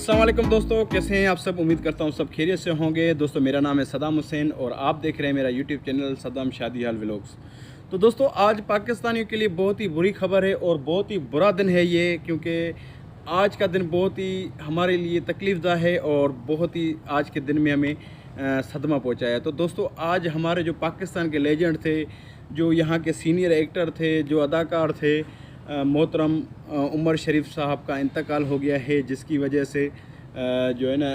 अस्सलाम वालेकुम दोस्तों, कैसे हैं आप सब। उम्मीद करता हूँ सब खैरियत से होंगे। दोस्तों मेरा नाम है सदाम हुसैन और आप देख रहे हैं मेरा यूट्यूब चैनल सदाम शादी हाल व्लॉग्स। तो दोस्तों आज पाकिस्तानियों के लिए बहुत ही बुरी खबर है और बहुत ही बुरा दिन है ये, क्योंकि आज का दिन बहुत ही हमारे लिए तकलीफ़दा है और बहुत ही आज के दिन में हमें सदमा पहुँचाया है। तो दोस्तों आज हमारे जो पाकिस्तान के लेजेंड थे, जो यहाँ के सीनियर एक्टर थे, जो अदाकार थे, मोहतरम उमर शरीफ साहब का इंतकाल हो गया है, जिसकी वजह से जो है ना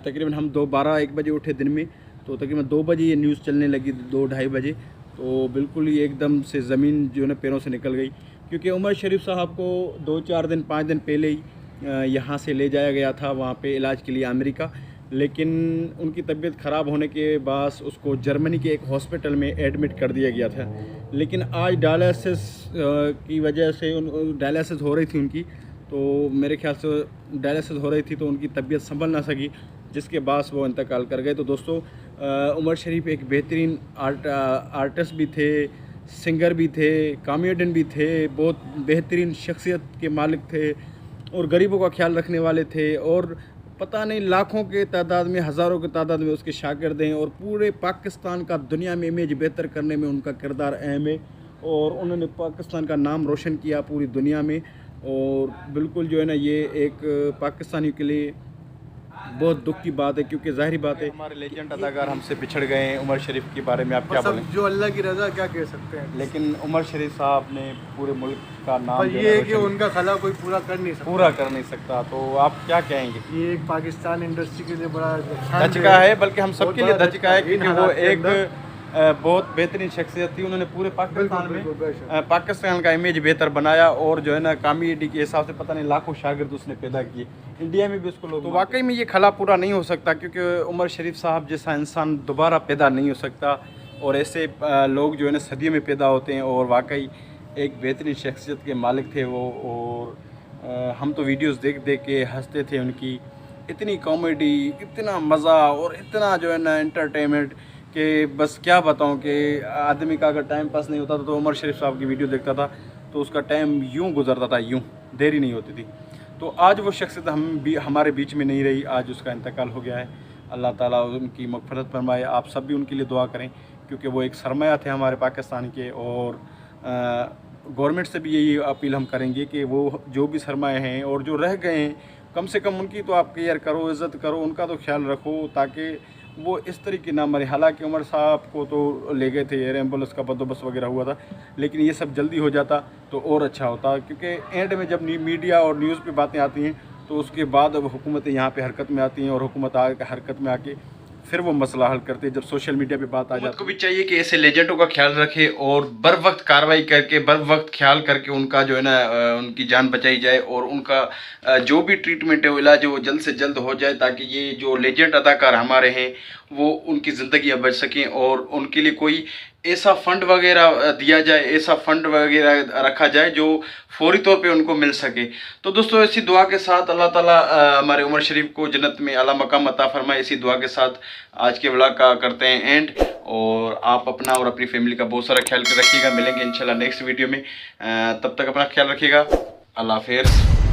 तकरीबन हम 12-1 बजे उठे दिन में, तो तकरीबन 2 बजे ये न्यूज़ चलने लगी, 2-2:30 बजे। तो बिल्कुल ही एकदम से ज़मीन जो है ना पैरों से निकल गई, क्योंकि उमर शरीफ साहब को 2-4 दिन 5 दिन पहले ही यहाँ से ले जाया गया था वहाँ पे इलाज के लिए अमेरिका, लेकिन उनकी तबीयत ख़राब होने के बाद उसको जर्मनी के एक हॉस्पिटल में एडमिट कर दिया गया था। लेकिन आज डायलिसिस की वजह से डायलिसिस हो रही थी उनकी, तो मेरे ख्याल से डायलिसिस हो रही थी तो उनकी तबीयत संभल ना सकी, जिसके बाद वो इंतकाल कर गए। तो दोस्तों उमर शरीफ एक बेहतरीन आर्टिस्ट भी थे, सिंगर भी थे, कॉमेडियन भी थे, बहुत बेहतरीन शख्सियत के मालिक थे और गरीबों का ख्याल रखने वाले थे। और पता नहीं लाखों के तादाद में, हज़ारों के तादाद में उसके शागिर्द हैं और पूरे पाकिस्तान का दुनिया में इमेज बेहतर करने में उनका किरदार अहम है और उन्होंने पाकिस्तान का नाम रोशन किया पूरी दुनिया में। और बिल्कुल जो है ना ये एक पाकिस्तानियों के लिए बहुत दुख की बात है, क्योंकि ज़ाहिर बात है हमारे लेजेंड अदाकार हमसे बिछड़ गए हैं। उमर शरीफ के बारे में आप क्या बोलें? जो अल्लाह की रज़ा क्या कह सकते हैं, लेकिन उमर शरीफ साहब ने पूरे मुल्क का नाम ये है कि उनका खला कोई पूरा कर नहीं सकता। तो आप क्या कहेंगे? ये एक पाकिस्तान इंडस्ट्री के लिए बड़ा धचका है, बल्कि हम सबके लिए धचका है, क्योंकि वो एक बहुत बेहतरीन शख्सियत थी। उन्होंने पूरे पाकिस्तान में पाकिस्तान का इमेज बेहतर बनाया और जो है ना कॉमेडी के हिसाब से पता नहीं लाखों शागिर्द उसने पैदा किए, इंडिया में भी उसको लोग। तो वाकई में ये खला पूरा नहीं हो सकता, क्योंकि उमर शरीफ साहब जैसा इंसान दोबारा पैदा नहीं हो सकता और ऐसे लोग जो है ना सदियों में पैदा होते हैं और वाकई एक बेहतरीन शख्सियत के मालिक थे वो। और हम तो वीडियोस देख देख के हंसते थे उनकी, इतनी कॉमेडी, इतना मज़ा और इतना जो है ना एंटरटेनमेंट कि बस क्या बताऊं कि आदमी का अगर टाइम पास नहीं होता तो उमर शरीफ साहब की वीडियो देखता था तो उसका टाइम यूं गुजरता था, यूं देरी नहीं होती थी। तो आज वो शख्सियत हमारे बीच में नहीं रही, आज उसका इंतकाल हो गया है। अल्लाह ताला उनकी मग़फ़िरत फरमाए। आप सब भी उनके लिए दुआ करें, क्योंकि वो एक सरमाया थे हमारे पाकिस्तान के। और गवर्नमेंट से भी यही अपील हम करेंगे कि वो जो भी सरमाए हैं और जो रह गए हैं, कम से कम उनकी तो आप केयर करो, इज़्ज़त करो, उनका तो ख्याल रखो, ताकि वो इस तरीके ना मरे। हालांकि उमर साहब को तो ले गए थे, एयर एम्बुलेंस का बंदोबस्त वगैरह हुआ था, लेकिन ये सब जल्दी हो जाता तो और अच्छा होता, क्योंकि एंड में जब मीडिया और न्यूज़ पे बातें आती हैं तो उसके बाद अब हुकूमतें यहाँ पे हरकत में आती हैं और हुकूमत हरकत में आके फिर वो मसला हल करते हैं जब सोशल मीडिया पे बात आ जाती है। को भी चाहिए कि ऐसे लेजेंडों का ख्याल रखे और बर वक्त कार्रवाई करके, बर वक्त ख्याल करके उनका जो है ना उनकी जान बचाई जाए और उनका जो भी ट्रीटमेंट है वो इलाज है वो जल्द से जल्द हो जाए, ताकि ये जो लेजेंड अदाकार हमारे हैं वो उनकी ज़िंदगी बच सकें और उनके लिए कोई ऐसा फ़ंड वगैरह दिया जाए, ऐसा फ़ंड वगैरह रखा जाए जो फौरी तौर पे उनको मिल सके। तो दोस्तों इसी दुआ के साथ अल्लाह ताला हमारे उमर शरीफ को जन्नत में आला मकाम अता फरमाए। इसी दुआ के साथ आज के व्लॉग का करते हैं एंड, और आप अपना और अपनी फैमिली का बहुत सारा ख्याल रखिएगा। मिलेंगे इंशाल्लाह नेक्स्ट वीडियो में, तब तक अपना ख्याल रखिएगा। अल्लाह हाफ़िज़।